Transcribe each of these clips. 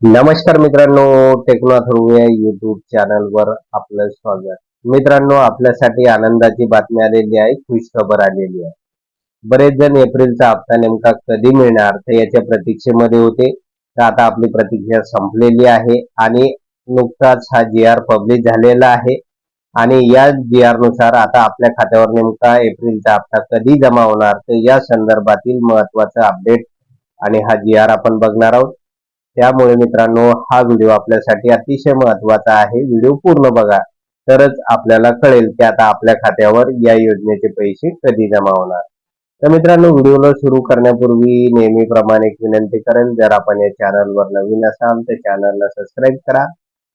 नमस्कार मित्रांनो, टेक्नॉथॉर्मिया युट्यूब चॅनलवर आपलं स्वागत. मित्रांनो, आपल्यासाठी आनंदाची बातमी आलेली आहे, खुश खबर आलेली आहे. बरेच जण एप्रिलचा हप्ता नेमका कधी मिळणार तर याच्या प्रतीक्षेमध्ये होते. तर आता आपली प्रतीक्षा संपलेली आहे आणि नुकताच हा जी आर पब्लिश झालेला आहे आणि या जी आर नुसार आता आपल्या खात्यावर नेमका एप्रिलचा हप्ता कधी जमा होणार तर या संदर्भातील महत्वाचं अपडेट आणि हा जी आर आपण बघणार आहोत. त्यामुळे मित्रांनो, हा व्हिडिओ आपल्यासाठी अतिशय महत्वाचा आहे. व्हिडिओ पूर्ण बघा, तरच आपल्याला कळेल की आता आपल्या खात्यावर या योजनेचे पैसे कधी जमा होणार. तर मित्रांनो, व्हिडिओला सुरू करण्यापूर्वी नेहमीप्रमाणे एक विनंती करेल, जर आपण या चॅनलवर नवीन असाल तर चॅनलला सबस्क्राईब करा,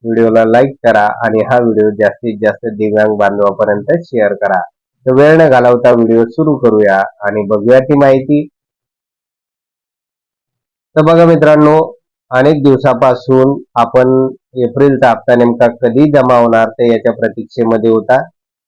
व्हिडिओला लाईक करा आणि हा व्हिडिओ जास्तीत जास्त दिव्यांग बांधवांपर्यंत शेअर करा. तर वेळ न घालवता व्हिडिओ सुरू करूया आणि बघूया ती माहिती. तर बघा मित्रांनो, अनेक दिवसापासून आपण एप्रिलचा हप्ता नेमका कधी जमा होणार तर याच्या प्रतीक्षेमध्ये होता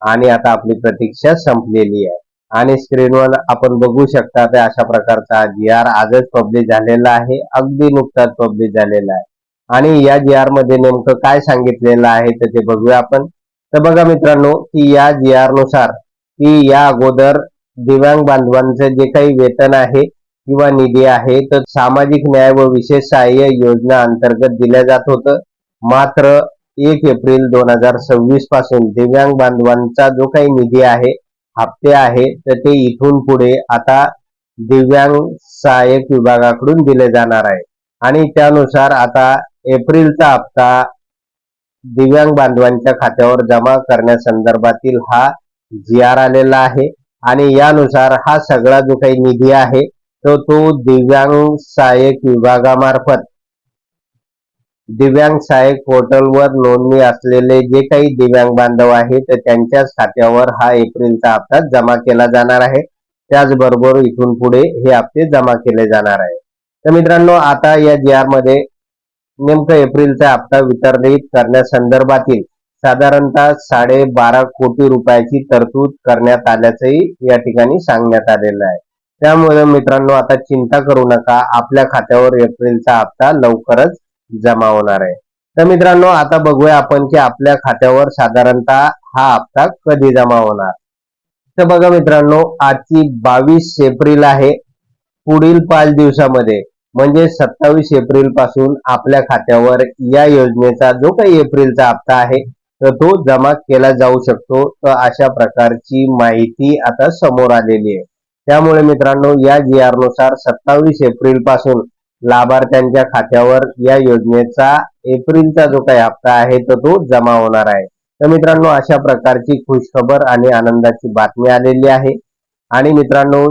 आणि आता आपली प्रतीक्षा संपलेली आहे. आणि स्क्रीनवर आपण बघू शकता तर अशा प्रकारचा जी आर आजच पब्लिश झालेला आहे, अगदी नुकताच पब्लिश झालेला आहे. आणि या जी आर मध्ये नेमकं काय सांगितलेलं आहे तर ते बघूया आपण. तर बघा मित्रांनो, की या जी आर नुसार की या अगोदर दिव्यांग बांधवांचं जे काही वेतन आहे किंवा निधी आहे तर सामाजिक न्याय व विशेष सहाय्य योजना अंतर्गत दिल्या जात होतं. मात्र 1 एप्रिल 2026 पासून दिव्यांग बांधवांचा जो काही निधी आहे, हप्ते आहे, तर ते इथून पुढे आता दिव्यांग सहाय्यक विभागाकडून दिले जाणार आहे. आणि त्यानुसार आता एप्रिलचा हप्ता दिव्यांग बांधवांच्या खात्यावर जमा करण्यासंदर्भातील हा जी आर आलेला आहे. आणि यानुसार हा सगळा जो काही निधी आहे तो दिव्यांग सहाय्यक विभागामार्फत दिव्यांग सहाय्यक पोर्टलवर नोंदणी असलेले जे काही दिव्यांग बांधव आहेत तर त्यांच्याच खात्यावर हा एप्रिलचा हप्ता जमा केला जाणार आहे. त्याचबरोबर इथून पुढे हे हप्ते जमा केले जाणार आहे. तर मित्रांनो, आता या जी आर मध्ये नेमकं एप्रिलचा हप्ता वितरित करण्यासंदर्भातील साधारणतः 12.5 कोटी रुपयाची तरतूद करण्यात आल्याचंही या ठिकाणी सांगण्यात आलेलं आहे. त्यामुळे मित्रांनो, आता चिंता करू नका, आपल्या खात्यावर एप्रिलचा हप्ता लवकरच जमा होणार आहे. तर मित्रांनो, आता बघूया आपण की आपल्या खात्यावर साधारणतः हा हप्ता कधी जमा होणार. तर बघा मित्रांनो, आजची 22 एप्रिल आहे. पुढील 5 दिवसामध्ये म्हणजे 27 एप्रिल पासून आपल्या खात्यावर या योजनेचा जो काही एप्रिलचा हप्ता आहे तर तो जमा केला जाऊ शकतो. तर अशा प्रकारची माहिती आता समोर आलेली आहे. त्यामुळे मित्रांनो, या जी आर नुसार 27 एप्रिल पासून लाभार्थ्यांच्या खात्यावर या योजनेचा एप्रिलचा जो काही हप्ता आहे तर तो जमा होणार आहे. तर मित्रांनो, अशा प्रकारची खुशखबर आणि आनंदाची बातमी आलेली आहे. आणि मित्रांनो,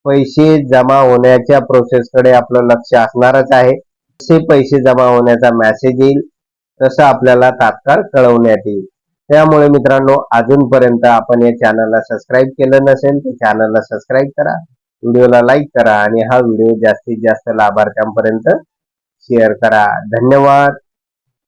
पैसे जमा होण्याच्या प्रोसेसकडे आपलं लक्ष असणारच आहे. जसे पैसे जमा होण्याचा मेसेज येईल तसं आपल्याला तात्काळ कळवण्यात येईल. त्यामुळे मित्रांनो, अजूनपर्यंत आपण या चॅनलला सबस्क्राईब केलं नसेल तर चॅनलला सबस्क्राईब करा, व्हिडिओला लाईक करा आणि हा व्हिडिओ जास्तीत जास्त लाभार्थ्यांपर्यंत शेअर करा. धन्यवाद.